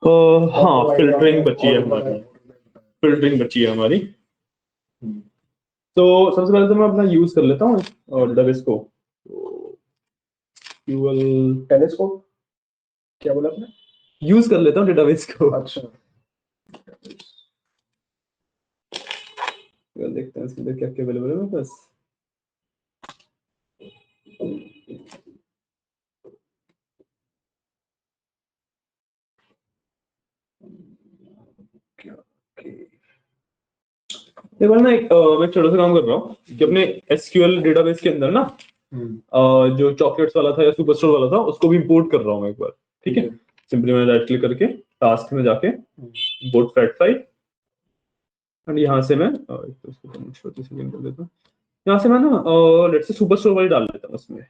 हाँ, फिल्टरिंग बची है हमारी। फिल्टरिंग बची है हमारी। तो सबसे पहले तो मैं अपना यूज कर लेता हूँ और डेटाबेस को। फ्यूल टेलीस्कोप क्या बोला आपने? यूज कर लेता हूँ डेटाबेस को। अच्छा, देखते हैं इसके अंदर क्या क्या अवेलेबल है मेरे पास। एक बार ना मैं छोटा सा काम कर रहा हूँ कि अपने एसक्यूएल डेटाबेस के अंदर ना जो चॉकलेट्स वाला था या सुपरस्टोर वाला था उसको भी इंपोर्ट कर रहा हूँ एक बार। ठीक है, सिंपली मैं राइट क्लिक करके टास्क में जाके इंपोर्ट फैक्ट फाइल, एंड यहाँ से मैं छोटी सी लिंक कर देता हूँ। यहाँ से मैं ना लेट्स से सुपरस्टोर वाली डाल देता हूँ उसमें।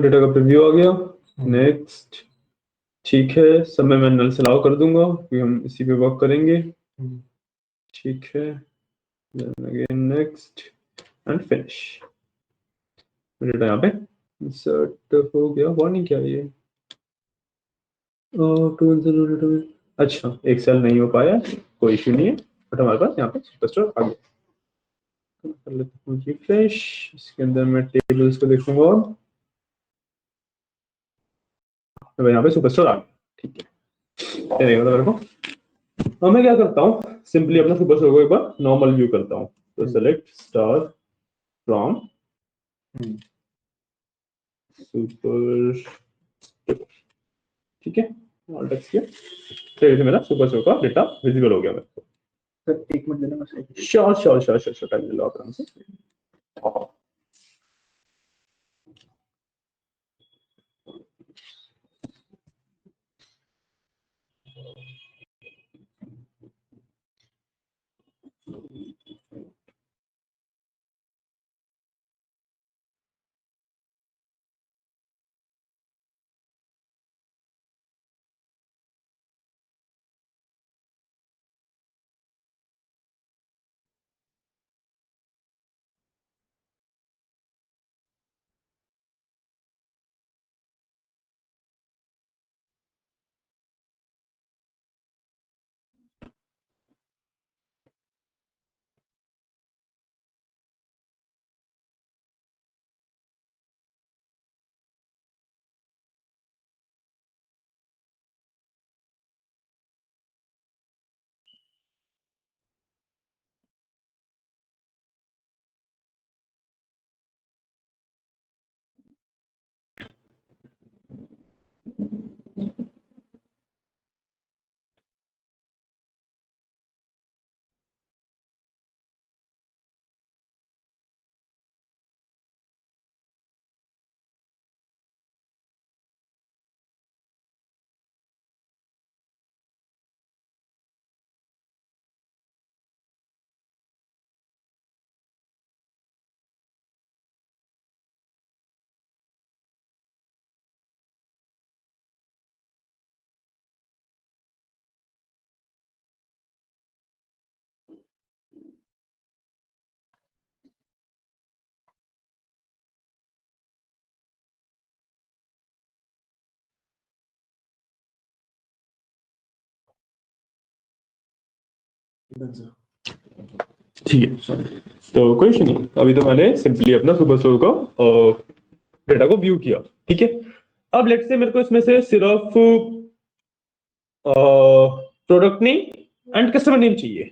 डेटा का प्रीव्यू आ गया। नेक्स्ट। ठीक है, सब मैं नल से अलाउ कर दूंगा कि हम इसी पे वर्क करेंगे। ठीक है, again next and finish. Data यहाँ पे इंसर्ट हो गया। वार्निंग क्या है ये? अच्छा, एक सेल नहीं हो पाया, कोई इश्यू नहीं है, बट हमारे पास यहाँ पे सुपरस्टोर आ गया। कर लेता हूँ रिफ्रेश। इसके अंदर मैं टेबल्स को देखूंगा और तो यहाँ पे सुपरस्टोर आ गया। ठीक है, ये देखो मेरे को। अब मैं क्या करता हूँ, सिंपली अपना सुपरस्टोर को एक बार नॉर्मल व्यू करता हूँ। तो सेलेक्ट स्टार फ्रॉम सुपर। ठीक है, ऑल टेक्स्ट किया। फिर मेरा सुपरस्टोर का डेटा विजिबल हो गया मेरे को। सर एक मिनट देना बस। Sure sure sure sure, time ले लो आराम से। ठीक है, तो कोई इशू नहीं। अभी तो मैंने सिंपली अपना सुपरस्टोर को डेटा को व्यू किया। ठीक है, अब लेट्स से मेरे को इसमें से सिर्फ product name and customer name चाहिए।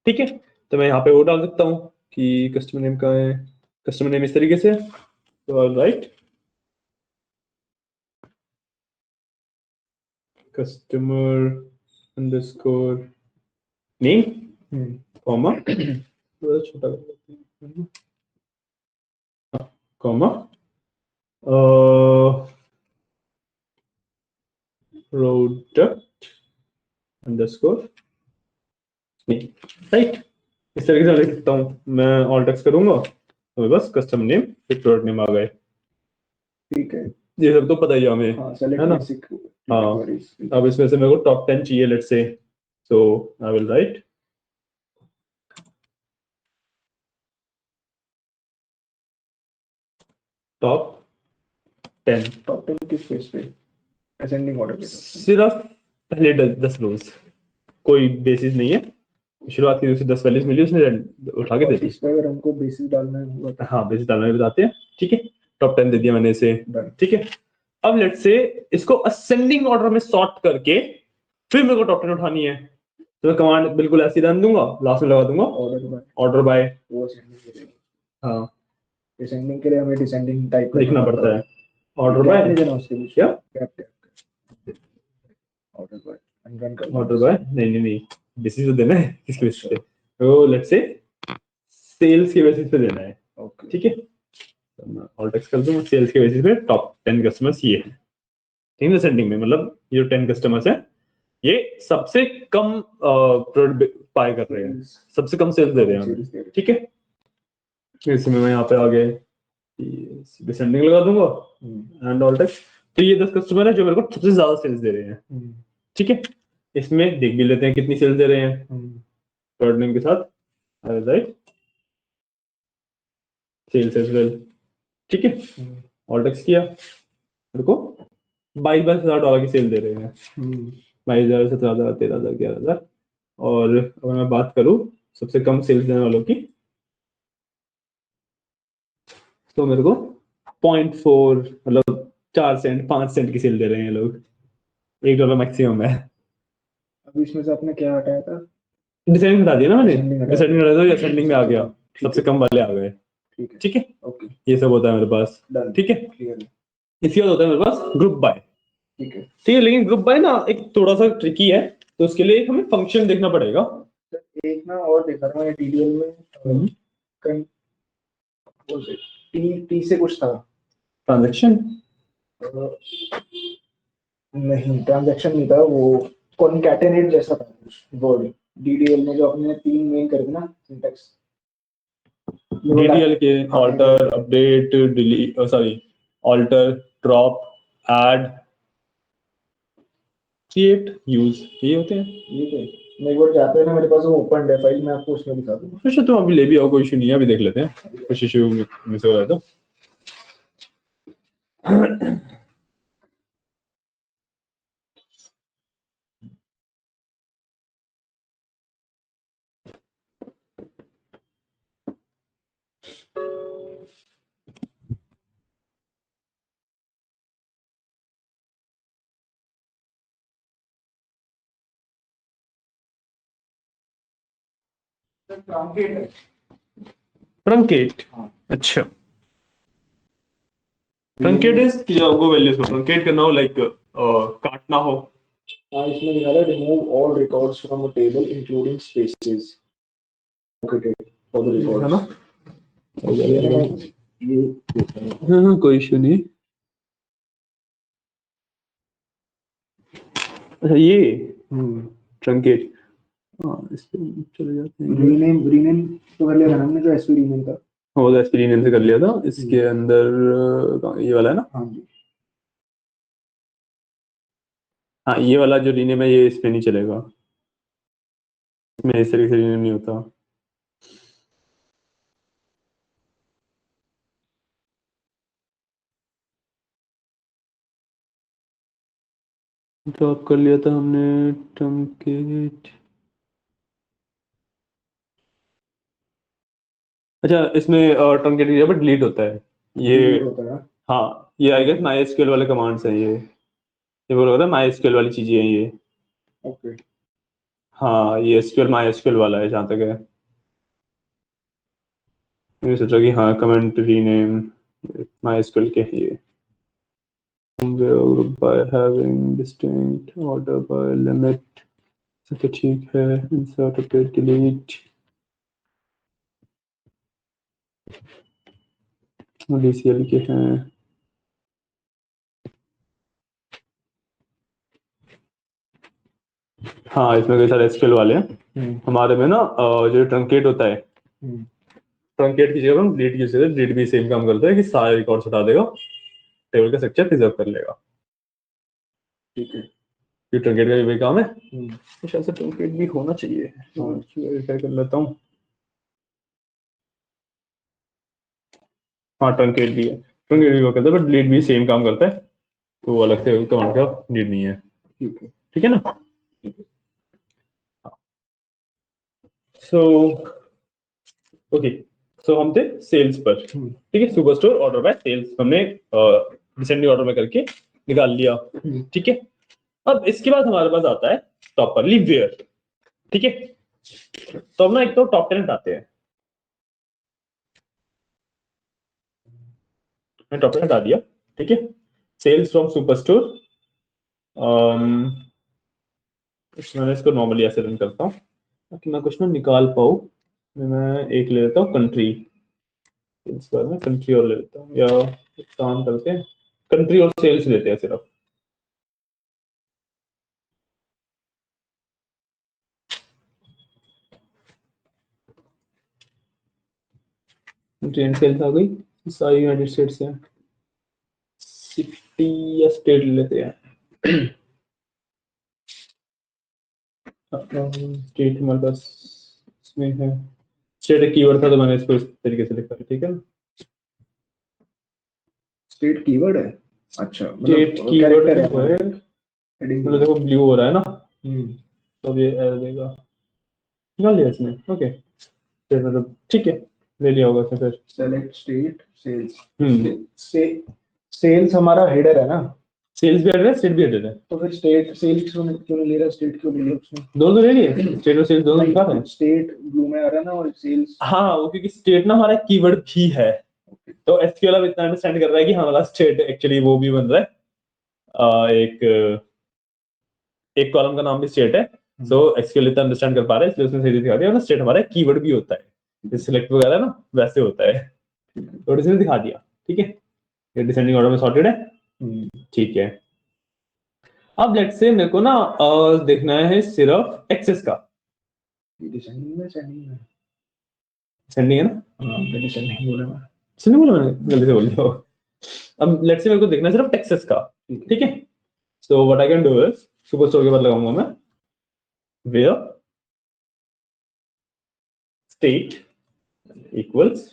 ठीक है, तो मैं यहाँ पे वो डाल सकता हूँ कि कस्टमर नेम का है। कस्टमर नेम इस तरीके से, तो right customer underscore name comma, थोड़ा छोटा कर देते हैं, कॉमा प्रोडक्ट अंडरस्कोर नहीं, राइट। इस तरीके से मैं लिख सकता हूँ, मैं ऑल्ट टेक्स्ट करूंगा तो मेरे पास कस्टम नेम फिर प्रोडक्ट नेम आ गए। ठीक है। ये सब तो पता ही है हमें, हाँ, सेलेक्ट है ना? बेसिक हाँ, कैटेगरीज। अब इसमें से मेरे को टॉप 10 चाहिए, let's say, so I will right top 10, top 10 किस पेज पे? असेंडिंग ऑर्डर पे। सिर्फ पहले 10 रोज, कोई बेसिस नहीं है, शुरुआत की 10 वैल्यूज मिली, उसने उठा के दे दी। इस पे अगर हमको बेसिस डालना है होगा तो हाँ, बेसिस डालना भी बताते हैं, ठीक है। टॉप 10 दे दिया मैंने इसे, डन। ठीक है। अब लेट्स से इसको असेंडिंग ऑर्डर में सॉर्ट करके फिर मेरे को टॉप 10 उठानी है, तो मैं कमांड बिल्कुल ऐसी रन दूंगा, लास्ट में लगा दूंगा ऑर्डर बाय। वो असेंडिंग हाँ, डिसेंडिंग के लिए हमें डिसेंडिंग टाइप लिखना पड़ता है, ऑर्डर गैप बाय नहीं देना उसके बीच क्या, गैप ऑर्डर बाय रन कर ऑर्डर बाय नहीं, बेसिस पे देना है, किसके बेसिस पे, तो लेट्स से सेल्स के बेसिस पे देना है, ओके ठीक है। ऑल टेक्स्ट कर दूंगा, सेल्स के बेसिस पे टॉप 10 कस्टमर्स ये है, ठीक है। सेंडिंग में मतलब ये जो 10 कस्टमर्स है ये सबसे कम प्रोडक्ट बाय कर रहे हैं, सबसे कम सेल्स दे रहे हैं हमें, ठीक है। इसमें मैं यहाँ पे आ गए डिसेंडिंग लगा दूंगा एंड ऑल टेक्स्ट, तो ये 10 कस्टमर है जो मेरे को सबसे ज्यादा सेल्स दे रहे हैं, ठीक है। इसमें देख भी लेते हैं कितनी सेल्स दे रहे हैं प्रोडक्ट नेम के साथ, राइट, सेल्स एज वेल, ठीक है। ऑल टेक्स्ट किया, मेरे को 22,000 की सेल दे रहे हैं, 22,000, 17,000, 13,000, 11,000। और अगर मैं बात करूं सबसे कम सेल्स देने वालों की, तो मेरे को 0.4 मतलब 4 सेंट 5 सेंट की सेल दे रहे हैं लोग, $1 मैक्सिमम है। अभी इसमें से आपने क्या हटाया था? डिसेंडिंग हटा दिया ना मैंने, Descending हटा डिसेंडिंग हटा दिया, असेंडिंग में आ गया, ठीक सबसे है कम वाले आ गए, ठीक है ठीक है। ओके ये सब होता है मेरे पास, डन ठीक है। क्लियर इसके बाद होता है मेरे पास ग्रुप बाय, ठीक है। ठीक है। लेकिन ग्रुप बाय ना एक थोड़ा सा ट्रिकी है, तो उसके लिए एक हमें फंक्शन देखना पड़ेगा। एक ना और देखा था मैंने डीडीएल में टी टी से कुछ था ट्रांजेक्शन नहीं ट्रांजैक्शन नहीं था वो कॉन्कैटेनेट जैसा था कुछ वर्ड डीडीएल में जो अपने 3 मेन करते ना सिंटैक्स डीडीएल के alter, update, delete, sorry, alter, drop, add, create, use, ये होते हैं। ये थे मैं एक बार जाते हैं ना मेरे पास वो ओपन है फाइल मैं आपको उसमें दिखा दूंगा। अच्छा, तुम अभी ले भी आओ, कोई इशू नहीं है, अभी देख लेते हैं, कुछ इशू मिस हो रहा है तो। ट्रांकेट है ट्रंकेट, हाँ अच्छा, ट्रंकेट इज कि आपको वैल्यूज को ट्रंकेट करना हो, लाइक काटना हो। हाँ इसमें लिखा था remove all records from a table including spaces okay for the है ना? रिकॉर्ड्स ये हाँ, कोई इशू नहीं। अच्छा, ये ट्रंकेट, हाँ, इस पे चले जाते हैं। रीनेम तो कर लिया था हमने जो एसपी रीनेम था वो तो एसपीरियंस से कर लिया था, इसके अंदर ये वाला है ना? हाँ जी हाँ, ये वाला जो रीनेम है ये इस पे नहीं चलेगा, इसमें इस तरीके से रीनेम नहीं होता। ड्रॉप कर लिया था हमने ट्रंकेट। अच्छा, इसमें ट्रंकेट की जगह डिलीट होता है ये। होता है हाँ, ये आई गेस माई एसक्यूएल वाले कमांड्स हैं ये बोल रहा था माई एसक्यूएल वाली चीजें हैं ये। ओके हाँ, ये एसक्यूएल माई एसक्यूएल वाला है जहाँ तक है। मैंने सोचा कि हाँ कमेंट रीनेम माई एसक्यूएल के हैं ये। by having distinct order by limit, तो ठीक है। insert update delete DCL के हैं। हाँ इसमें कई सारे एसक्यूएल वाले हैं हमारे में ना। जो ट्रंकेट होता है, ट्रंकेट की जगह हम डिलीट यूज करते हैं। डिलीट भी सेम काम करता है कि सारे रिकॉर्ड्स हटा देगा, टेबल का स्ट्रक्चर प्रिजर्व कर लेगा। ठीक है, ये ट्रंकेट का भी वही काम है। तो शायद से ट्रंकेट भी होना चाहिए, वेरीफाई कर लेता हूँ। हाँ ट्रंकेट भी है, ट्रंकेट भी वो करता है, बट डिलीट भी सेम काम करता है, तो वो अलग से कमांड का नीड नहीं है। ठीक है ना। सो ओके, सो हम थे सेल्स पर। ठीक है, super store order by sales हमने डिसेंडिंग ऑर्डर में करके निकाल लिया। ठीक है, अब इसके बाद हमारे पास आता है प्रॉपरली वेयर। ठीक है, तो अब ना एक तो टॉप 10 आते हैं। मैं टॉप 10 हटा दिया। ठीक है, सेल्स फ्रॉम सुपर स्टोर, मैंने इसको नॉर्मली ऐसे रन करता हूँ ताकि मैं कुछ ना निकाल पाऊँ। मैं एक ले लेता हूँ कंट्री, इस बार में कंट्री और ले लेता हूँ, या एक काम करते हैं कंट्री और सेल्स लेते हैं सिर्फ। ट्रेन सेल्स आ गई, सारी यूनाइटेड स्टेट्स है। सिटी या स्टेट ले लेते हैं। स्टेट हमारे पास इसमें है, स्टेट एक कीवर्ड था तो मैंने इसको इस तरीके से लिखा है। ठीक है, स्टेट कीवर्ड है। अच्छा, स्टेट कीवर्ड है, मतलब देखो ब्लू हो रहा है ना, तो ये एरर देगा। निकाल लिया इसने, ओके स्टेट मतलब ठीक है, ले लिया होगा इसने फिर। सेलेक्ट स्टेट सेल्स, सेल्स हमारा हेडर है ना, सेल्स भी एडेड है, स्टेट भी एडेड है, तो फिर स्टेट सेल्स क्यों नहीं ले रहा, स्टेट क्यों ले लिया उसने? दोनों ले लिए, स्टेट और सेल्स दोनों लिखा है। स्टेट ब्लू में आ रहा है ना, और सेल्स, हाँ वो क्योंकि स्टेट ना हमारा कीवर्ड भी है, तो एसक्यूएल अब इतना अंडरस्टैंड कर रहा है कि हमारा स्टेट एक्चुअली वो भी बन रहा है। एक कॉलम का नाम भी स्टेट है, सो एसक्यूएल इतना अंडरस्टैंड कर पा रहा है, इसलिए उसने सही दिखा दिया ना, स्टेट हमारा कीवर्ड भी होता है, सिलेक्ट वगैरह ना वैसे होता है, तो इसने दिखा दिया। ठीक है, ये डिसेंडिंग ऑर्डर में सॉर्टेड है। ठीक है, अब लेट्स से मेरे को ना देखना है सिर्फ एक्सेस का। डिसेंडिंग में सेंडिंग है ना, डिसेंडिंग बोला मैं, सुनिए बोला मैंने, जल्दी से बोल दिया। अब लेट्स से मेरे को देखना है सिर्फ टेक्सास का। ठीक है, so what I can do is, super store के बाद लगाऊंगा मैं वेयर स्टेट इक्वल्स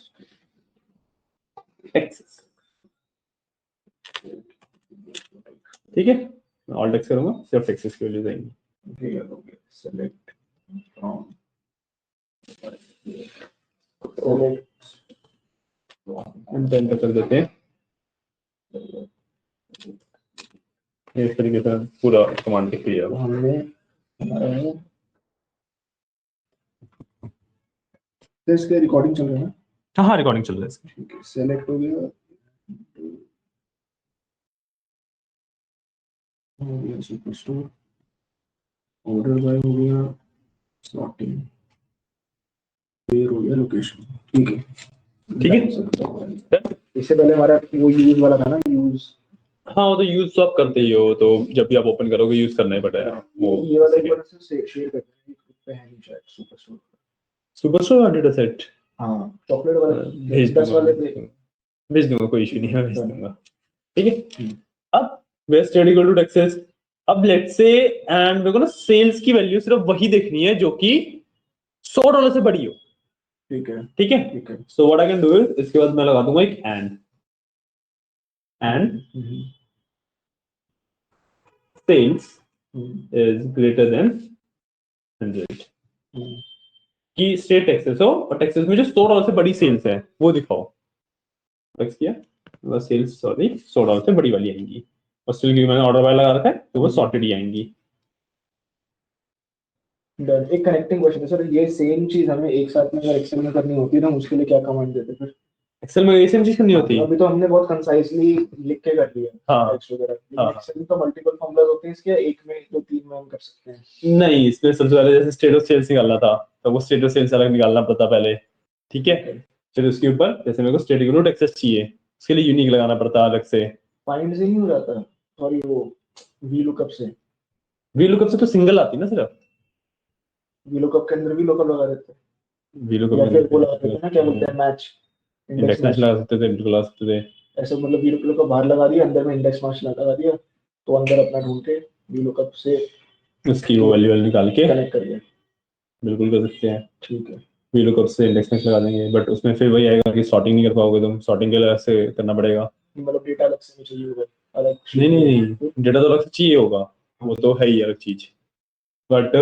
टेक्सास। ठीक है, मैं ऑल टेक्स्ट करूंगा, सिर्फ टेक्सास की वैल्यू जाएंगी। सेलेक्ट फ्रॉम, एंटर कर देते हैं, इस तरीके से पूरा कमांड लिख लिया। हमने इसके रिकॉर्डिंग चल रही है ना? हाँ हाँ रिकॉर्डिंग चल रहा है इसका। ठीक है, सेलेक्ट हो गया, हो गया सुपर स्टोर, ऑर्डर बाय हो गया, सॉर्टिंग, वेयर हो गया, लोकेशन। ठीक है, ठीक है, इससे पहले हमारा वो यूज वाला था ना, यूज, हाँ वो तो यूज तो आप करते ही हो, तो जब भी आप ओपन करोगे यूज करना ही पड़ेगा वो। ये वाला एक बार से शेयर करते हैं, एक ग्रुप पे है नहीं शायद, super store, super store data set, हाँ चॉकलेट वाला भेज 10 वाले पे भेज दूंगा, कोई इशू नहीं है, भेज दूंगा। ठीक है, अब where state equal to Texas. अब लेट्स से एंड मेरे को ना सेल्स की वैल्यू सिर्फ वही देखनी है जो कि $100 से बड़ी हो। ठीक है, ठीक है, ठीक है, so what I can do is, इसके बाद मैं लगा दूंगा एक and sales is greater than 100, कि स्टेट टेक्सास हो और टेक्सास में जो $100 से बड़ी सेल्स है वो दिखाओ। फिक्स किया, बस सेल्स सॉरी $100 से बड़ी वाली आएंगी, और स्टिल क्योंकि मैंने ऑर्डर वाला लगा रखा है तो वो सॉर्टेड ही आएंगी। डन। एक कनेक्टिंग क्वेश्चन है सर, ये सेम चीज हमें एक साथ में अगर एक्सेल में करनी होती है ना, उसके लिए क्या कमांड देते फिर? एक्सेल में ये सेम चीज करनी होती है। अभी तो हमने बहुत कंसाइजली लिख के कर लिया हाँ टेक्स्ट वगैरह, लेकिन हाँ। एक्सेल में तो मल्टीपल फॉर्मूलाज होते हैं, इसके एक में दो तीन में हम कर सकते हैं। नहीं, इसमें सबसे पहले जैसे स्टेट ऑफ सेल्स निकालना था तो वो स्टेट ऑफ सेल्स अलग निकालना पड़ता पहले। ठीक है, फिर उसके ऊपर जैसे मेरे को स्टेट इक्वल टू टेक्सास चाहिए, उसके लिए यूनिक लगाना पड़ता अलग से। फाइंड से नहीं हो जाता, सॉरी वो वी लुकअप से। वी लुकअप से तो सिंगल आती ना सिर्फ, वीलुकअप के अंदर भी लुकअप लगा देते हैं वीलुकअप या के फिर वो अंदर लगा देते हैं ना, क्या बोलते हैं, मैच, इंडेक्स मैच लगा सकते थे, बिल्कुल लगा सकते थे। ऐसे मतलब वीलुकअप को बाहर लगा दिया, अंदर में इंडेक्स मैच लगा दिया, तो अंदर अपना ढूंढ के वीलुकअप से उसकी वो वैल्यू निकाल के कनेक्ट कर दिया। बिल्कुल कर सकते हैं। ठीक है। वीलुकअप से इंडेक्स मैच लगा देंगे, बट उसमें फिर वही आएगा कि सॉर्टिंग नहीं कर पाओगे तुम, सॉर्टिंग के लिए अलग से करना पड़ेगा। मतलब डेटा अलग से चाहिए होगा, अलग नहीं नहीं नहीं, डेटा तो अलग से चाहिए होगा, वो तो है ही अलग चीज, बट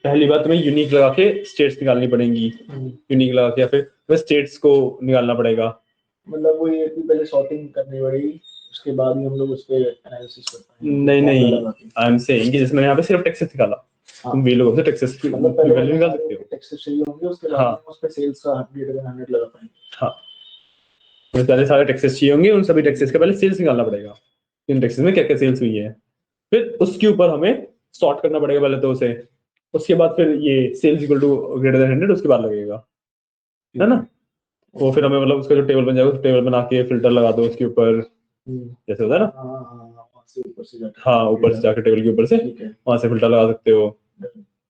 पहली बात तुम्हें यूनिक लगा के स्टेट्स निकालनी पड़ेंगी, यूनिक लगा के, या फिर स्टेट्स को निकालना पड़ेगा। मतलब वो ये कि पहले सॉर्टिंग करनी पड़ेगी, उसके बाद ही हम लोग उस पर एनालिसिस कर पाएंगे। नहीं नहीं, आई एम सेइंग कि जिसमें यहाँ पे सिर्फ टेक्सेस निकाला, तुम वीलुकअप से टेक्सेस की मतलब पहले वैल्यू निकाल सकते हो। टेक्सेस चाहिए होंगे, उसके बाद हाँ हम उस पे सेल्स का 100 लगा पाएंगे। हाँ, तो पहले सारे टैक्सेस चाहिए होंगे, उन सभी टैक्सेस का पहले सेल्स निकालना पड़ेगा, इन टैक्सेस में क्या क्या सेल्स हुई है, फिर उसके ऊपर हमें सॉर्ट करना पड़ेगा पहले तो उसे, उसके बाद फिर ये sales equal to greater than 100 उसके बाद लगेगा, है ना। वो फिर हमें मतलब उसका जो टेबल बन जाएगा, उस टेबल बना के फिल्टर लगा दो उसके ऊपर, जैसे होता है ना। हाँ, ऊपर से जाकर टेबल के ऊपर से वहां से फिल्टर लगा सकते हो,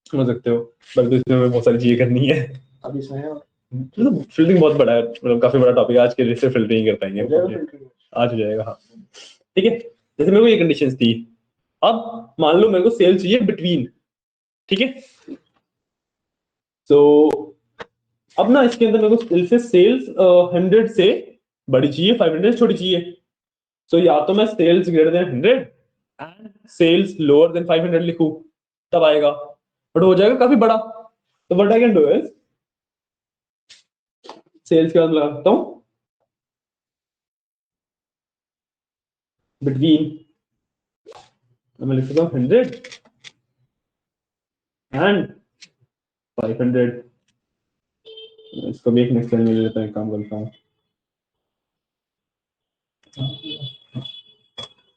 समझ सकते हो। बल्कि इसमें हमें बहुत सारी चीजें करनी है, अब इसमें है मतलब फिल्टरिंग बहुत बड़ा है, मतलब काफी बड़ा टॉपिक है, आज के लिए सिर्फ फिल्टरिंग कर पाएंगे आज हो जाएगा। हाँ ठीक है, जैसे मेरे को ये कंडीशंस थी, अब मान लो मेरे को सेल चाहिए बिटवीन, ठीक है। तो अब ना इसके अंदर मेरे को सेल्स 100 से बड़ी चाहिए, 500 छोटी चाहिए। सो या तो मैं sales greater than 100 and sales lower than 500 लिखूं, तब आएगा, बट हो जाएगा काफी बड़ा। तो what I can do is sales के बाद लगा सकता हूं बिटवीन, मैं लिख सकता हूं 100 एंड 500। इसको भी एक नेक्स्ट लाइन में ले लेता हूं, काम करता हूं,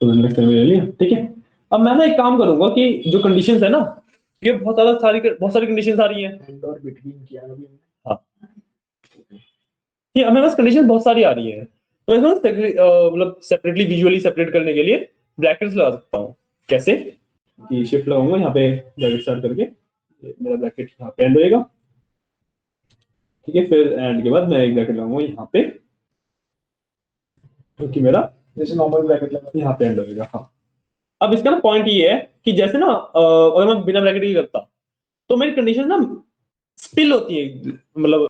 तो नेक्स्ट लाइन में ले लिया, ठीक है। अब मैं ना एक काम करूंगा कि जो कंडीशंस है ना, ये बहुत सारी कंडीशंस आ रही हैं, एंड और बिटवीन किया अभी। हाँ ये हमें बस कंडीशन बहुत सारी आ रही है, तो इसमें मतलब सेपरेटली विजुअली सेपरेट करने के लिए ब्रैकेट्स लगा सकता हूँ। कैसे कि शिफ्ट लगाऊंगा यहाँ पे ब्रैकेट स्टार्ट करके, मेरा ब्रैकेट यहाँ पे एंड होएगा, ठीक है। फिर एंड के बाद मैं एक ब्रैकेट लगाऊंगा यहाँ पे, क्योंकि मेरा जैसे नॉर्मल ब्रैकेट लगा यहाँ पे एंड होएगा। हाँ, अब इसका ना पॉइंट ये है कि जैसे ना अगर मैं बिना ब्रैकेट ही करता तो मेरी कंडीशन ना स्पिल होती है, मतलब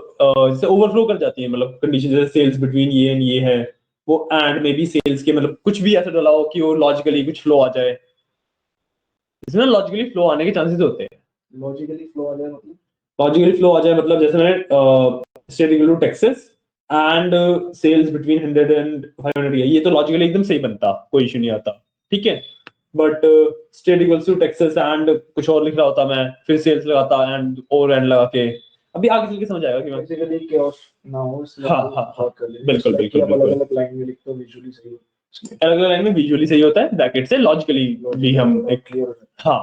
जैसे ओवरफ्लो कर जाती है, मतलब कंडीशन जैसे सेल्स बिटवीन ये एंड ये है, वो एंड में भी सेल्स के मतलब कुछ भी ऐसा डाला हो कि वो लॉजिकली कुछ फ्लो आ जाए, इसमें लॉजिकली फ्लो आने के चांसेस होते हैं। लॉजिकली फ्लो आ जाए मतलब लॉजिकली फ्लो आ जाए मतलब जैसे मैं state equal to Texas and sales between 100 and 500, ये तो लॉजिकली एकदम सही बनता, कोई इशू नहीं आता, ठीक है। But state equals to Texas and कुछ और लिख रहा होता मैं, फिर सेल्स लगाता एंड और एंड लगा के, अभी आगे चल के समझ आएगा कि मैं बेसिकली केओस ना हो, इसलिए हाँ हम हाँ हाँ शॉर्ट कर लेंगे। बिल्कुल बिल्कुल अलग बिल्कुल, अलग लाइन में लिखते हो, विजुअली सही हो, अलग अलग लाइन में विजुअली सही होता है, ब्रैकेट से लॉजिकली भी हम एक क्लियर हो जाता हाँ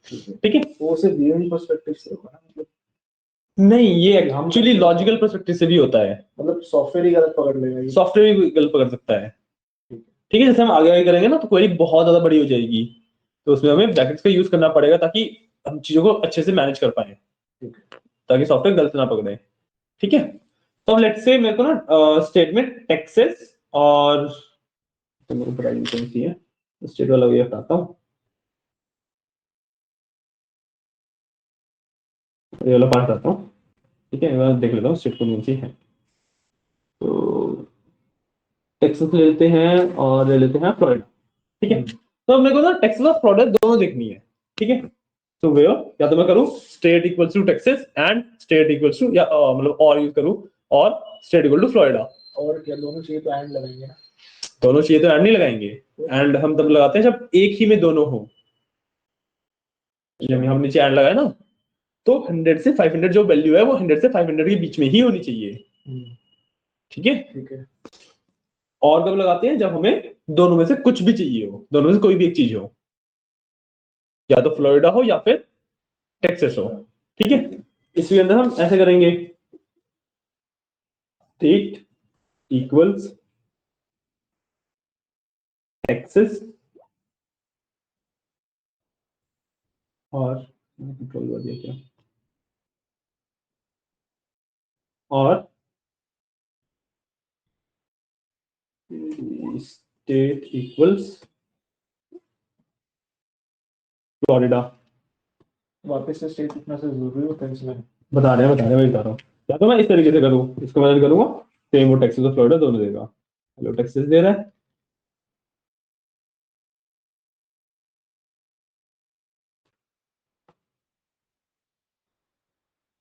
है। ठीक है। वो सिर्फ व्यूइंग पर्सपेक्टिव से होगा ना, मतलब नहीं, ये एक्चुअली लॉजिकल पर्सपेक्टिव से भी होता है, मतलब सॉफ्टवेयर ही गलत पकड़ लेगा ये। सॉफ्टवेयर भी गलत पकड़ सकता है, ठीक है। जैसे हम आगे आगे करेंगे ना तो क्वेरी बहुत ज्यादा बड़ी हो जाएगी, तो उसमें हमें ब्रैकेट्स का यूज करना पड़ेगा ताकि हम चीजों को अच्छे से मैनेज कर पाए, ताकि सॉफ्टवेयर गलत ना पकड़े, ठीक है। तो अब लेट्स से मेरे को ना स्टेटमेंट टेक्सेस और तो मेरे को पता नहीं कौन सी है, स्टेट वाला ये हटाता हूँ, ये वाला पार्ट हटाता हूँ, ठीक है। मैं देख लेता हूँ स्टेट कौन सी है, तो टेक्सास ले लेते हैं और ले लेते हैं फ्लोरिडा, ठीक है। तो अब मेरे को ना टेक्सास और फ्लोरिडा दोनों देखनी है, ठीक है। तो वे या तो मैं करूँ state equals to Texas and state equals to, या मतलब और यूज करूँ और स्टेट इक्वल टू फ्लोरिडा, और क्या दोनों चाहिए तो एंड लगाएंगे ना। दोनों चाहिए तो एंड नहीं लगाएंगे, एंड हम तब लगाते हैं जब एक ही में दोनों हो, जब हम नीचे एंड लगाए ना, तो 100 से 500 जो वैल्यू है वो 100 से 500 के बीच में ही होनी चाहिए, ठीक है। ठीक है। और कब लगाते हैं जब हमें दोनों में से कुछ भी चाहिए हो, दोनों में से कोई भी एक चीज हो, या तो फ्लोरिडा हो या फिर टेक्सास हो, ठीक है। इसके अंदर हम ऐसे करेंगे, स्टेट इक्वल्स टेक्सास और कंट्रोल कर दिया क्या, और स्टेट इक्वल्स फ्लोरिडा। वापस से स्टेट लिखना से जरूरी होता है इसमें? बता रहे हैं मैं बता रहा हूँ। या तो मैं इस तरीके से करूँ, इसको मैं करूंगा सेम, वो टेक्सास और फ्लोरिडा दोनों देगा। हेलो टेक्सास दे रहा है,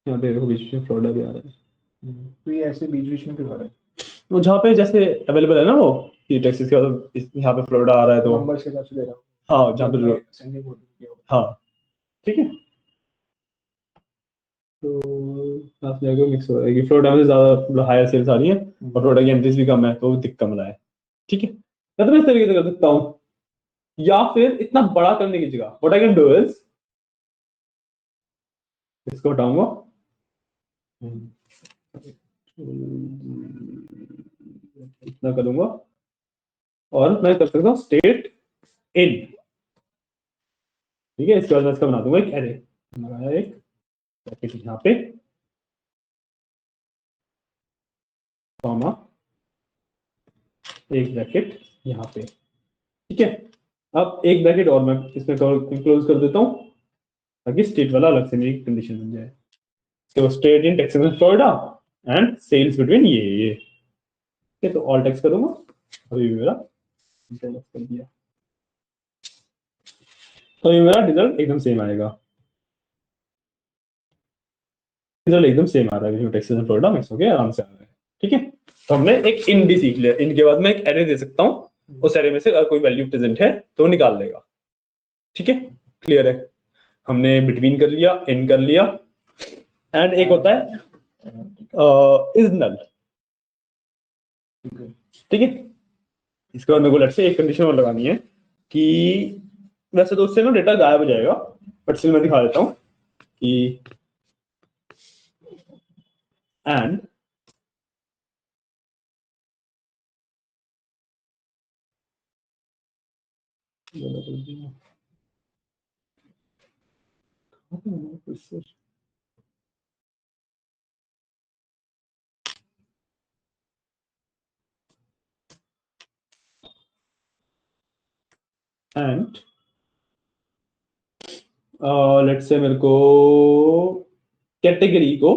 यहाँ पे देखो बीच में फ्लोरिडा भी आ रहा है। तो ये ऐसे बीच बीच में क्यों आ रहा है? वो जहाँ पे जैसे अवेलेबल है ना, वो कि टेक्सास के बाद यहाँ पे फ्लोरिडा आ रहा है तो नंबर के हिसाब से दे रहा हूँ। हाँ जहाँ पे सेंडिंग मोड किया हुआ। हाँ ठीक है। तो यहाँ से जाकर मिक्स हो रहा है कि फ्लोरिडा में ज्यादा हायर सेल्स आ रही है और फ्लोरिडा की एंट्रीज भी कम है, तो दिक्कत कम रहा है। ठीक है, या तो मैं इस तरीके से कर सकता हूँ, या फिर इतना बड़ा करने की जगह what I can do is इसको हटाऊंगा, इतना करूंगा और मैं कर सकता हूँ स्टेट इन। ठीक है, इसके बाद मैं इसका बना दूंगा एक एरे, लगाया एक ब्रैकेट यहाँ पे, कॉमा एक ब्रैकेट यहाँ पे। ठीक है, अब एक ब्रैकेट और मैं इसमें क्लोज कर देता हूँ ताकि स्टेट वाला अलग से मेरी कंडीशन बन जाए। तो state in Texas and Florida and sales between ये ठीक है, तो ऑल टेक्स्ट करूंगा, अभी मेरा कर दिया, तो ये मेरा रिजल्ट एकदम सेम आएगा। रिजल्ट एकदम सेम आ रहा है, टेक्सास एंड फ्लोरिडा मिक्स होके आराम से आ रहा है। ठीक है, तो हमने एक इन भी सीख लिया। इनके बाद मैं एक एरे दे सकता हूँ, उस एरे में से अगर कोई वैल्यू प्रेजेंट है तो निकाल लेगा। ठीक है, क्लियर है। हमने बिटवीन कर लिया, इन कर लिया, एंड एक होता है इज नल। ठीक है, इसके बाद मेरे को लेट से एक कंडीशन और लगानी है कि वैसे तो उससे ना डेटा गायब हो जाएगा, बट स्टिल मैं दिखा देता हूँ कि एंड एंड लेट से मेरे को कैटेगरी को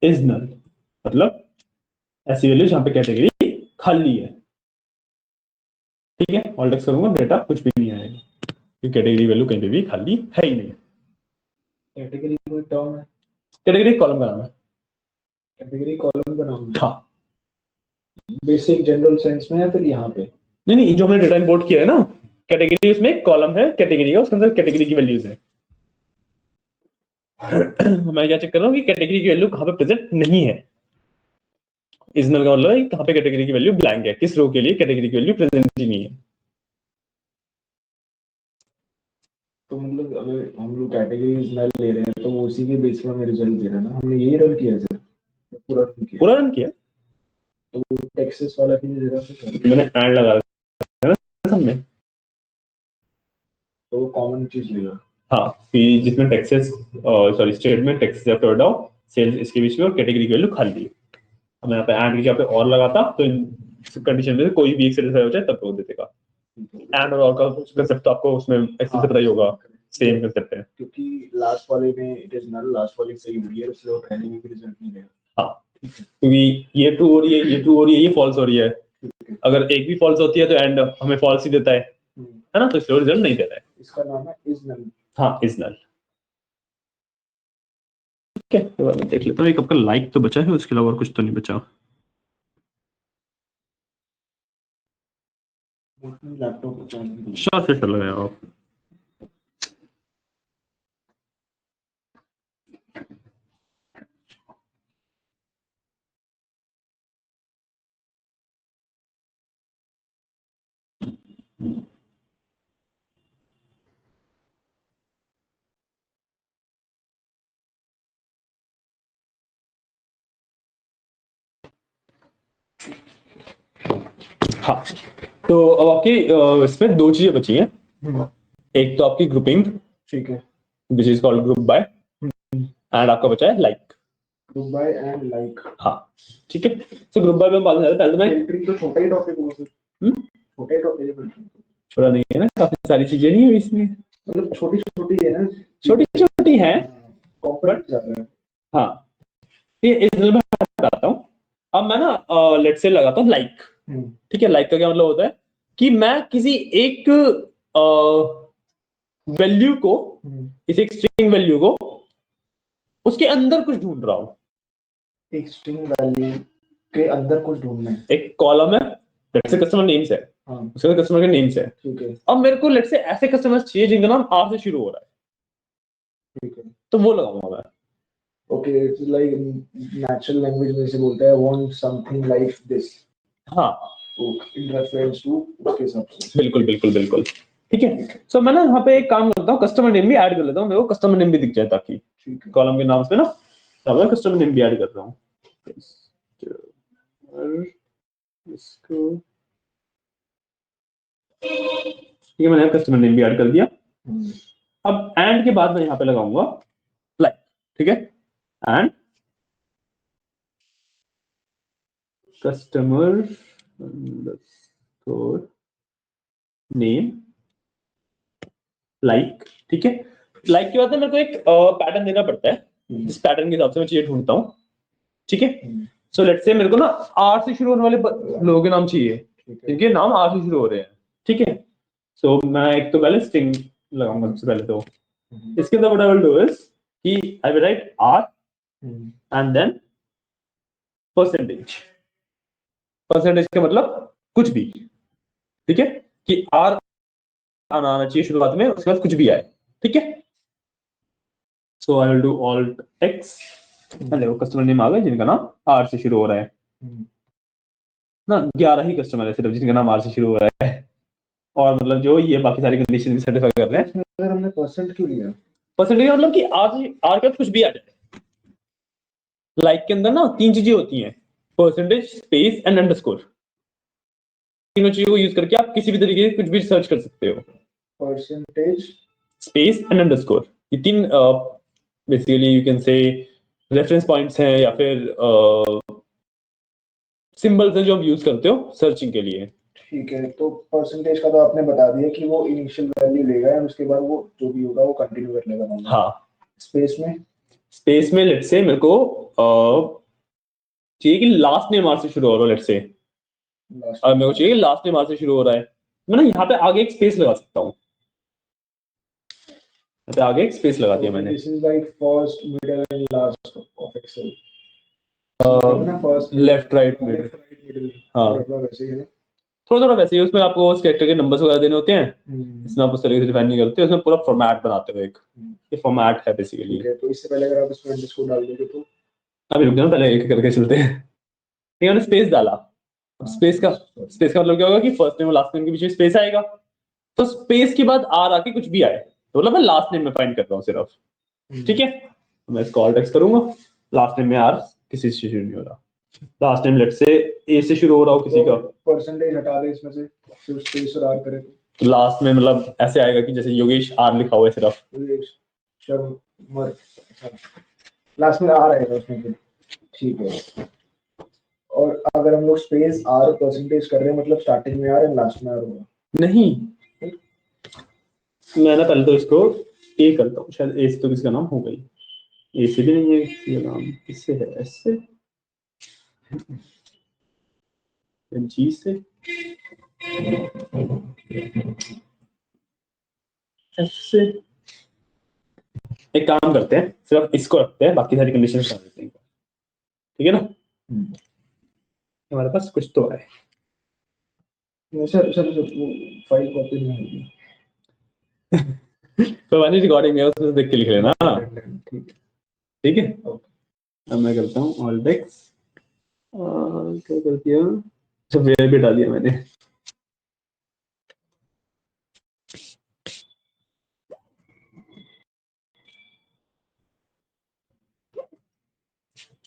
इज नल, मतलब ऐसी वैल्यू जहां पे कैटेगरी खाली है। ठीक है, ऑल टेक्स्ट करूंगा, डेटा कुछ भी नहीं आएगा क्योंकि कैटेगरी वैल्यू कहीं पे भी खाली है ही नहीं। कैटेगरी कोई टर्म है? कैटेगरी कॉलम का नाम है। कैटेगरी कॉलम का नाम है? हाँ, बेसिक जनरल सेंस में है फिर यहाँ पे? नहीं नहीं, जो हमने डेटा इंपोर्ट किया है ना, कैटेगरी उसमें एक कॉलम है कैटेगरी का, उसके अंदर कैटेगरी की वैल्यूज है। मैं क्या चेक कर रहा हूँ कि कैटेगरी की वैल्यू कहाँ पे प्रेजेंट नहीं है। इजनल का मतलब है कहाँ पे कैटेगरी की वैल्यू ब्लैंक है, किस रो के लिए कैटेगरी की वैल्यू प्रेजेंट ही नहीं है। तो मतलब अगर हम लोग कैटेगरीज नल ले रहे हैं तो वो उसी के बेस पर हमें रिजल्ट दे रहा है ना, हमने यही रन किया सर, पूरा रन किया। पूरा रन किया, तो टेक्सास वाला भी दे रहा है, मैंने एंड लगा रखा है ना सामने। तो वो कॉमन चीज लेगा। हाँ, कि जिसमें टेक्सास सॉरी स्टेट में टेक्सास या फ्लोरिडा सेल्स इसके बीच में और कैटेगरी की वैल्यू खाली है। अब मैं यहाँ पे एंड की जगह पे और लगाता तो इन कंडीशन में से कोई भी एक सेटिस्फाई हो जाए तब वो दे देगा। एंड और का कंसेप्ट तो आपको उसमें ऐसे से पता ही होगा, सेम कंसेप्ट है। क्योंकि लास्ट वाले में इट इज नल, लास्ट वाले सही हुई है, इसलिए वो पहले में भी रिजल्ट नहीं देगा। हाँ, क्योंकि ये ट्रू हो रही है, ये ट्रू हो रही है, ये फॉल्स हो रही है। अगर एक भी फॉल्स होती है तो एंड हमें फॉल्स ही देता है ना, तो इसलिए रिजल्ट नहीं देता है। इसका नाम है इज नल। हाँ, इज नल। ठीक है, तो मैं देख लेता हूँ एक आपका लाइक तो बचा है, उसके अलावा और कुछ तो नहीं बचा। लैपटॉप को चार्ज श्योर, फिर लगाया आप। हाँ, तो अब आपकी इसमें दो चीजें बची हैं। एक तो आपकी ग्रुपिंग, ठीक है, which is called group by, and आपका बचा है like. Group by and like. हाँ ठीक है, तो ग्रुप बाय में बात कर पहले तो मैं फिल्टरिंग तो छोटा ही टॉपिक होगा सर, छोटा ही टॉपिक है, छोटा नहीं है ना, काफी सारी चीजें नहीं है इसमें, मतलब छोटी छोटी है ना, छोटी छोटी है। कॉम्प्लेक्स ज्यादा है। हाँ, ये इसमें मैं बताता हूँ। अब मैं ना लेट्स से लगाता हूँ लाइक। ठीक है, लाइक का क्या मतलब होता है कि मैं किसी एक वैल्यू को, किसी एक स्ट्रिंग वैल्यू को, उसके अंदर कुछ ढूंढ रहा हूँ। एक स्ट्रिंग वैल्यू के अंदर कुछ ढूंढना है। एक कॉलम है, लेट्स से कस्टमर नेम्स है, उसके अंदर कस्टमर के नेम्स है। ठीक है, अब मेरे को लेट्स से ऐसे कस्टमर्स चाहिए जिनका नाम आर से शुरू हो रहा है, ठीक है, तो वो लगाऊंगा मैं। Okay, it's like natural language में से बोलता है वांट समथिंग लाइक दिस, हाँ इन रेफरेंस टू उसके हिसाब से। बिल्कुल बिल्कुल बिल्कुल, ठीक है। सो मैं ना यहाँ पे एक काम करता हूँ, कस्टमर नेम भी ऐड कर लेता हूँ, मेरे को कस्टमर नेम भी दिख जाए ताकि कॉलम के नाम पे ना, तब मैं कस्टमर नेम भी ऐड कर रहा हूँ इसको। ठीक है, मैंने कस्टमर नेम भी ऐड कर दिया। अब एंड के बाद मैं यहाँ पे लगाऊंगा लाइक, ठीक है, एंड कस्टमर नेम लाइक। ठीक है, लाइक के बाद में मेरे को एक पैटर्न देना पड़ता है, जिस पैटर्न के हिसाब से मैं चीजें ढूंढता हूँ। ठीक है, सो लेट्स से मेरे को ना आर से शुरू होने वाले लोगों के नाम चाहिए, जिनके नाम आर से शुरू हो रहे हैं। ठीक है, सो मैं एक तो पहले स्ट्रिंग लगाऊंगा सबसे पहले। तो इसके अंदर what I will do is कि I will write R and then percentage. Percentage का मतलब कुछ भी, ठीक है, कि आर आना चाहिए शुरुआत में, उसके बाद कुछ भी आए। ठीक है, so I will do alt X, देखो कस्टमर नेम आ गए जिनका नाम आर से शुरू हो रहा है ना। 11 ही कस्टमर है सिर्फ जिनका नाम आर से शुरू हो रहा है, और मतलब जो ये बाकी सारी कंडीशन भी सेटिस्फाई कर रहे हैं। अगर हमने परसेंट क्यों लिया? परसेंटेज मतलब कि आर के बाद कुछ भी आ जाए। लाइक के अंदर ना तीन चीजें होती हैं, परसेंटेज, स्पेस एंड अंडरस्कोर। तीनों चीजों को यूज करके आप किसी भी तरीके से कुछ भी सर्च कर सकते हो। परसेंटेज, स्पेस एंड अंडरस्कोर, ये तीन basically you can say reference points हैं, या फिर सिंबल्स हैं जो आप यूज करते हो सर्चिंग के लिए। ठीक है, तो परसेंटेज का तो आपने बता दिया कि वो इनिशियल वैल्यू लेगा और उसके बाद वो जो भी होगा वो कंटिन्यू कर लेगा नंबर। हाँ, स्पेस में, स्पेस में लेट्स से मेरे को चाहिए कि लास्ट नेम आर से शुरू हो रहा है। लेट्स से मेरे को चाहिए कि लास्ट नेम आर से शुरू हो रहा है, मैं ना यहाँ पे आगे एक स्पेस लगा सकता हूँ। यहाँ पे आगे एक स्पेस लगा दिया मैंने। This is like first, middle and last of Excel. Left right middle, हाँ वैसे ही है। थोड़ा थोड़ा वैसे ही, उसमें आपको उस कैरेक्टर के नंबर्स वगैरह देने होते हैं, इसमें आप उस तरीके से डिफाइन नहीं करते, उसमें पूरा फॉर्मेट बनाते हो एक, ये फॉर्मेट है बेसिकली। ठीक है, तो इससे पहले अगर आप इसमें अंडरस्कोर डाल दोगे तो अभी रुक जाओ, पहले एक एक करके चलते हैं। ठीक है, मैंने स्पेस डाला। स्पेस का मतलब क्या होगा कि फर्स्ट नेम और लास्ट नेम के बीच में स्पेस आएगा, तो स्पेस के बाद आर आके कुछ भी आए, तो मतलब मैं लास्ट नेम में फाइंड कर रहा हूँ सिर्फ। ठीक है, तो मैं इसको ऑल्ट एक्स करूंगा, लास्ट नेम में आर किसी से शुरू नहीं हो रहा, लास्ट नेम लेट से ए से शुरू हो रहा हो किसी का, परसेंटेज हटा दे इसमें से, सिर्फ स्पेस और आर करे तो लास्ट में मतलब ऐसे आएगा कि जैसे योगेश आर लिखा हुआ है सिर्फ। तो लास्ट में आर आएगा उसमें फिर। ठीक है, और अगर हम लोग स्पेस आर परसेंटेज कर रहे हैं मतलब स्टार्टिंग में आर एंड लास्ट में आर होगा? नहीं, मैं ना पहले तो इसको ए करता हूँ, शायद ए से तो किसका नाम हो गई, ए से भी नहीं है किसी का नाम, किससे है, एस से, जी से, एफ से। एक काम करते हैं, सिर्फ इसको रखते हैं, बाकी सारी कंडीशन कर देते हैं, ठीक है ना। हमारे पास कुछ तो है। सर सर सर वो फाइल कॉपी नहीं होगी तो वानी रिकॉर्डिंग है, उसमें से देख के लिख लेना। ठीक है, ठीक है, अब मैं करता हूँ ऑल्ट एक्स, क्या कर दिया, अच्छा वेयर भी डाल दिया मैंने।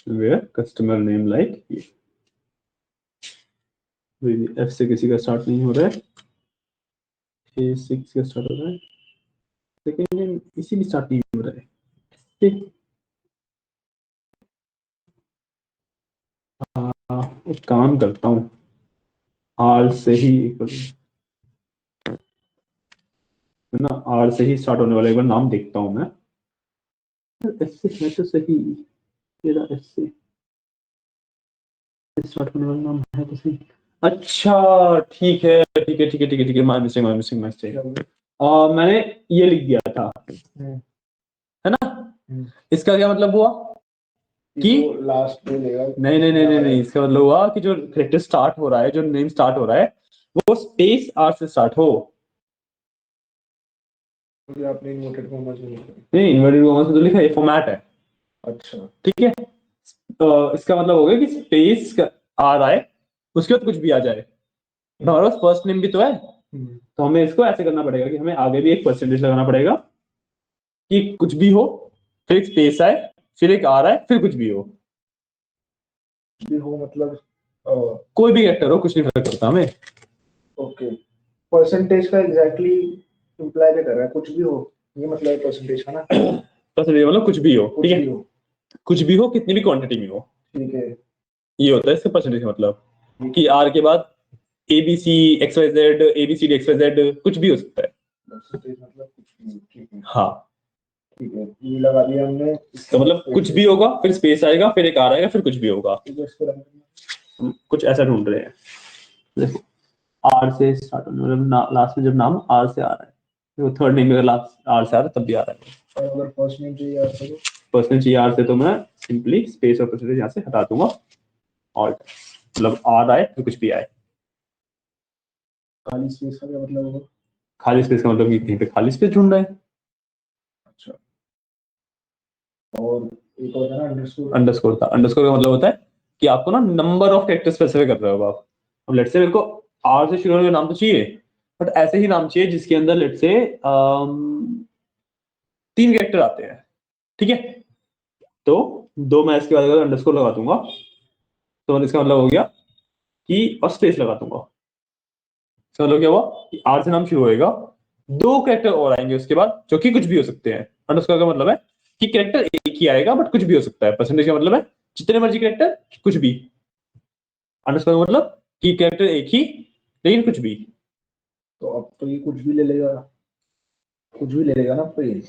Where customer name like, F से किसी का स्टार्ट नहीं हो रहा है, ए सिक्स का स्टार्ट हो रहा है, सेकेंड इसी में स्टार्ट नहीं हो रहा है। ठीक, एक काम करता हूँ, आर से ही है ना, आर से ही स्टार्ट होने वाला एक बार नाम देखता हूँ मैं। एस से है तो सही, मेरा एस से स्टार्ट होने वाला नाम है तो सही। अच्छा ठीक है ठीक है ठीक है ठीक है ठीक है, my mistake my mistake my mistake. मैंने ये लिख दिया था, है ना। इसका क्या मतलब हुआ कि लास्ट में लेगा। नहीं नहीं नहीं नहीं नहीं, इसका मतलब हुआ कि जो करेक्टर स्टार्ट हो रहा है, जो नेम स्टार्ट हो रहा है, वो स्पेस आर से स्टार्ट हो। आपने इन्वर्टेड कॉमास में लिखा है। नहीं, इन्वर्टेड कॉमास में तो लिखा है, ये फॉर्मेट है। अच्छा ठीक है, इसका मतलब हो गया कि स्पेस आ रहा है, उसके बाद कुछ भी आ जाए। तो हमारे पास फर्स्ट नेम भी तो है, तो हमें इसको ऐसे करना पड़ेगा कि हमें आगे भी एक परसेंटेज लगाना पड़ेगा कि कुछ भी हो, फिर एक स्पेस आए, फिर एक आ रहा है, फिर कुछ भी हो। भी हो मतलब कोई भी कैरेक्टर हो, कुछ नहीं फर्क पड़ता हमें। ओके, परसेंटेज का एग्जैक्टली इंप्लाई क्या कर रहा है? कुछ भी हो, ये मतलब है परसेंटेज का ना। परसेंटेज मतलब कुछ भी हो, कुछ ठीक भी है, हो, कुछ भी हो, कितनी भी क्वांटिटी में हो, ठीक है। ये होता है इसका परसेंटेज का मतलब। कि आर के बाद A B C X Y Z, A B C D X Y Z, कुछ भी हो सकता है। परसेंटेज मतलब कुछ भी हो, ठीक है। हाँ, ठीक है, ये लगा दिया हमने। तो मतलब कुछ भी होगा, फिर स्पेस आएगा, फिर एक आ रहेगा, फिर कुछ भी होगा। ठीक है, इसको रन करना। हम कुछ ऐसा ढूंढ रहे हैं, देखो आर से स्टार्ट होने मतलब लास्ट में जब नाम आर से आ रहा है, तो थर्ड नेम अगर लास्ट आर से आ रहा है तब भी आ रहा है। और अगर फर्स्ट नेम चाहिए आपको तो पर्सनल चाहिए आर से, तो मैं सिंपली स्पेस और परसेंटेज यहाँ से हटा दूंगा, और मतलब आर आए तो कुछ भी आए। खाली स्पेस का क्या मतलब होगा? खाली स्पेस का मतलब कि कहीं पे खाली स्पेस ढूंढ रहा है। अच्छा, और एक और है ना अंडरस्कोर। अंडरस्कोर था, अंडरस्कोर का मतलब होता है कि आपको ना नंबर ऑफ कैरेक्टर स्पेसिफाई कर रहे हो आप। अब लेट्स से मेरे को आर से शुरू होने का नाम तो चाहिए, बट ऐसे ही नाम चाहिए जिसके अंदर लेट्स से 3 कैरेक्टर आते हैं, ठीक है। तो दो मैं इसके बाद अगर अंडरस्कोर लगा दूंगा, तो इसका मतलब हो गया कि, और स्पेस लगा दूंगा, इसका मतलब क्या हुआ कि आर से नाम शुरू होएगा, 2 कैरेक्टर और आएंगे उसके बाद जो कि कुछ भी हो सकते हैं। अंडरस्कोर का मतलब है कि कैरेक्टर एक ही आएगा बट कुछ भी हो सकता है। परसेंटेज का मतलब है जितने मर्जी कैरेक्टर, कुछ भी। अंडरस्कोर का मतलब कि कैरेक्टर एक ही लेकिन कुछ भी। तो अब तो ये कुछ भी ले लेगा, कुछ भी ले लेगा ना अब तो ये।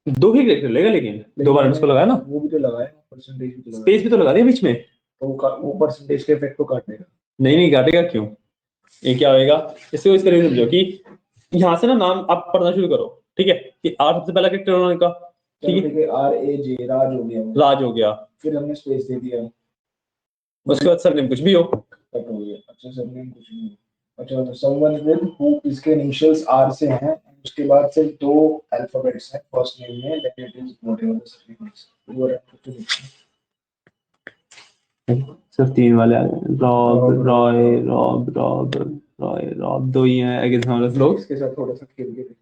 2 ही कैरेक्टर लेगा, लेकिन 2 बार अंडरस्कोर लगाया ना, वो भी तो लगाया, परसेंटेज भी तो लगाया, स्पेस भी तो लगा दिया बीच में। तो वो परसेंटेज के इफेक्ट को काट देगा। नहीं नहीं काटेगा क्यों, ये क्या होएगा, इससे इस करीब समझो कि यहाँ से ना नाम आप पढ़ना शुरू करो, ठीक है, कि आर सबसे पहला कैरेक्टर होने का, ठीक ठीक है, आर ए जे राज हो गया, राज हो गया, फिर हमने स्पेस दे दिया, उसके बाद सरनेम कुछ भी हो। कट हो गया। अच्छा, सरनेम कुछ नहीं। अच्छा, तो समवन विद हु इसके इनिशियल्स आर से हैं, उसके बाद से 2 अल्फाबेट्स हैं फर्स्ट नेम में, then it is whatever the surname is. You are सिर्फ 3 वाले आ गए, Rob Roy Rob Rob Roy Rob, 2 ही हैं आई गेस हमारे लोग। इसके साथ थोड़ा सा खेल के देखना।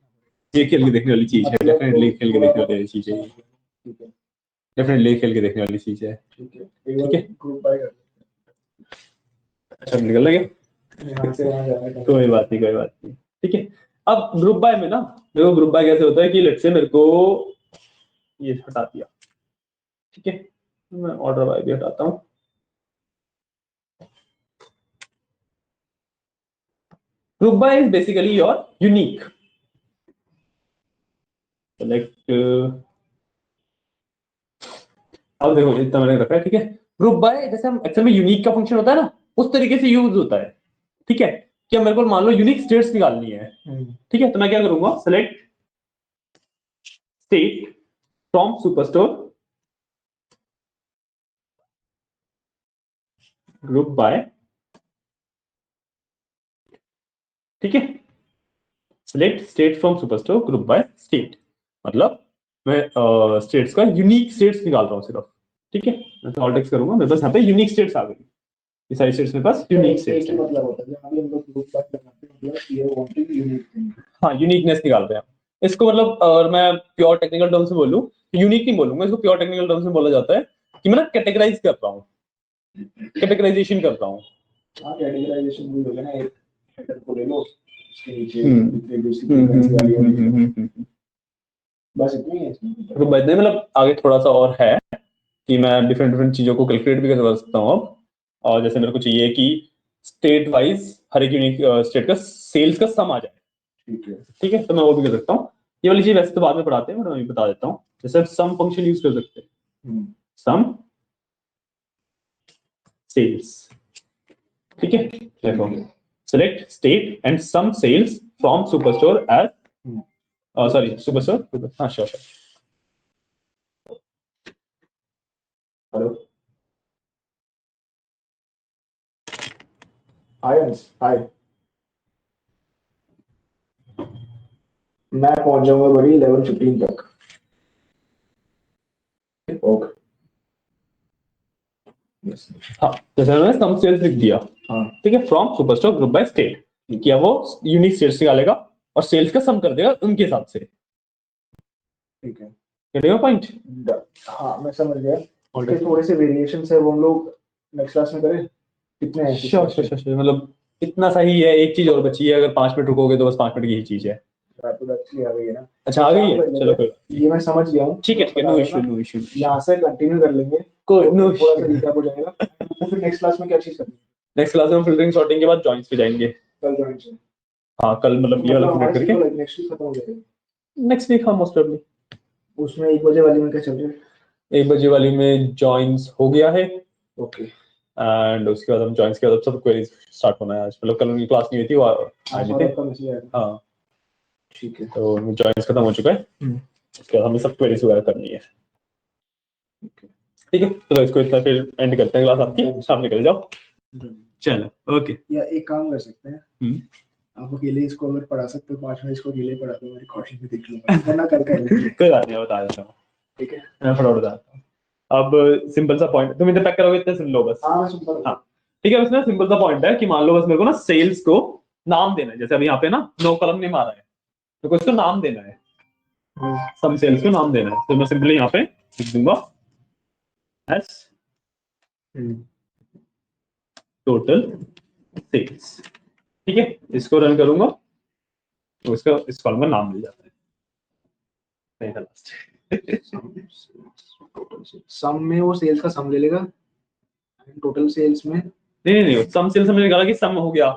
ये खेल के देखने वाली चीज है, डेफिनेटली खेल के देखने वाली चीज है, ठीक है, डेफिनेटली खेल के देखने वाली चीज है। ठीक है, ठीक है, ग्रुप बाय कर। अच्छा निकल लगे, यहाँ से वहाँ जाना है। कोई बात नहीं कोई बात नहीं, ठीक है। अब ग्रुप बाय में ना, मेरे को ग्रुप बाय कैसे होता है कि लेट्स से मेरे को ये हटा दिया, ठीक है, मैं ऑर्डर बाय भी हटाता हूँ। Group by is basically your unique, select, अब देखो इतना मैंने रखा है, ठीक है। ग्रुप बाय जैसे हम एक्सेल में यूनिक का फंक्शन होता है ना, उस तरीके से यूज होता है, ठीक है। कि अब मेरे को मान लो यूनिक स्टेट्स निकालनी है, ठीक है, तो मैं क्या करूंगा, select state from superstore, group by, ठीक है, select state from superstore group by state, मतलब मैं स्टेट्स का यूनिक स्टेट्स निकाल रहा हूँ सिर्फ, ठीक है। मैं तो ऑल्ट एक्स करूंगा, मेरे पास यहाँ पे यूनिक स्टेट्स आ गई, ये सारी स्टेट्स मेरे पास यूनिक स्टेट्स हैं। मतलब होता है जहाँ भी हम लोग ग्रुप बाय लगाते हैं, मतलब ये वांटेड यूनिक थिंग। हाँ, यूनिकनेस निकाल रहे हैं इसको, मतलब अगर मैं प्योर टेक्निकल टर्म से बोलूं तो यूनिक नहीं बोलूंगा इसको, प्योर टेक्निकल टर्म से बोला जाता है कि मैं ना कैटेगराइज कर रहा हूँ, कैटेगराइजेशन कर रहा हूँ, हाँ कैटेगराइजेशन भी होगा ना, एक हेडर को ले लो, उसके नीचे हम्म, दूसरी फ्रीक्वेंसी वाली होगी, बस इतना ही है इसमें। तो बदले मतलब आगे थोड़ा सा और है कि मैं डिफरेंट डिफरेंट चीजों को कैलकुलेट भी कर सकता हूँ अब। और जैसे मेरे को चाहिए कि स्टेट वाइज हर एक यूनिक स्टेट का सेल्स का सम आ जाए, ठीक है। ठीक है, तो मैं वो भी कर सकता हूँ। ये वाली चीज वैसे तो बाद में पढ़ाते हैं, बट मैं अभी बता देता हूँ। जैसे सम फंक्शन यूज कर सकते हैं, सम सेल्स, ठीक है। देखो select state and sum sales from superstore as sorry superstore, हाँ sure sure. Hello hi hi, मैं पहुंच जाऊंगा बड़ी 11:15 तक। ओके हाँ, जैसे मैंने सम सेल्स लिख दिया, हाँ ठीक है, from superstore group by state किया, वो यूनिक सेल्स निकालेगा और सेल्स का सम कर देगा उनके हिसाब से। ठीक है, गेटिंग पॉइंट? हाँ मैं समझ गया। उसके थोड़े से वेरिएशन है, वो हम लोग नेक्स्ट क्लास में करें। कितने हैं? श्योर श्योर श्योर, मतलब इतना सही है। एक चीज और बची है, अगर 5 मिनट रुकोगे तो बस 5 मिनट की ही चीज है। रैपिड एक्चुअली आ गई है ना। अच्छा आ गई है, चलो कोई ये मैं समझ गया हूँ, ठीक है, नो इशू नो इशू। यहाँ से कंटिन्यू कर लेंगे, कोई नो थोड़ा सा इशू। रिकैप हो जाएगा। तो फिर नेक्स्ट क्लास में क्या चीज करनी है? नेक्स्ट क्लास में हम फिल्टरिंग सॉर्टिंग के बाद जॉइंट्स पे जाएंगे। कल जॉइन से हाँ कल, मतलब ये वाला हमारा कंप्लीट करके नेक्स्ट वीक खत्म हो जाएगा। नेक्स्ट वीक, हाँ मोस्ट प्रोबेबली। उसमें 1 बजे वाली में क्या चल रहा है? 1 बजे वाली में जॉइंट्स हो गया है, ओके एंड उसके बाद हम जॉइंट्स के बाद सब क्वेरीज स्टार्ट होना है आज। मतलब कल उनकी क्लास नहीं हुई थी, वो आए नहीं थे। का मैसेज आया था। हाँ ठीक है तो जॉइंट्स खत्म हो चुका है, उसके बाद हमें सब क्वेरीज वगैरह करनी है, ठीक है। तो इसको इतना फिर एंड करते हैं क्लास आपकी, आप निकल जाओ। चलो ओके। या एक काम कर सकते हैं, आप अकेले इसको अगर पढ़ा सकते हो 5 मिनट, इसको अकेले पढ़ा दो, मैं रिकॉर्डिंग में देख लूंगा, वरना कल कर लेंगे। कोई बात नहीं, मैं बता देता हूँ, ठीक है मैं फटाफट बताता हूँ। अब सिंपल सा पॉइंट, तुम इधर पैक करोगे, इतना सुन लो बस। हाँ मैं सुनता हूँ। हाँ ठीक है, उसमें सिंपल सा पॉइंट है कि मान लो बस मेरे को ना सेल्स को नाम देना है। जैसे अभी यहाँ पे ना नो कॉलम नेम आ रहा है, तो इसको नाम देना है, सम सेल्स को नाम देना है। तो मैं सिंपली यहाँ पे लिख दूंगा एस टोटल सेल्स, ठीक है। इसको रन करूंगा तो इसका इस कॉलम का नाम मिल जाता है, नहीं था लास्ट। सम में वो सेल्स का सम ले लेगा, टोटल सेल्स में नहीं, सम सेल्स हमने निकाला कि सम हो गया,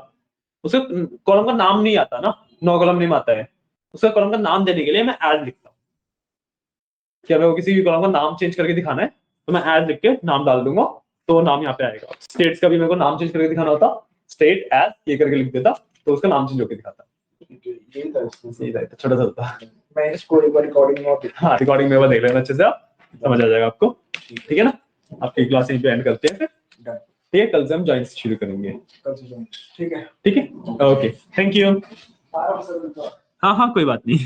उसका कॉलम का नाम नहीं आता ना, नो कॉलम नेम आता है। उसका कॉलम का नाम देने के लिए मैं ऐड लिखता हूँ। क्या मैं वो किसी भी कॉलम का नाम चेंज करके दिखाना है तो मैं ऐड लिख के नाम डाल दूंगा, तो नाम यहाँ पे आएगा। स्टेट्स का भी मेरे को नाम चेंज करके दिखाना होता, स्टेट एज ये करके लिख देता, तो उसका नाम चेंज होकर दिखाता। सही था, छोटा सा होता। मैं इसको एक बार रिकॉर्डिंग में, हाँ रिकॉर्डिंग में देख लेना अच्छे से, आप समझ आ जाएगा आपको, ठीक है ना। आपकी क्लास यहीं पे एंड करते हैं फिर, ठीक है। कल से हम जॉइंट्स शुरू करेंगे, ठीक है ठीक है, ओके, थैंक यू। हाँ हाँ कोई बात नहीं।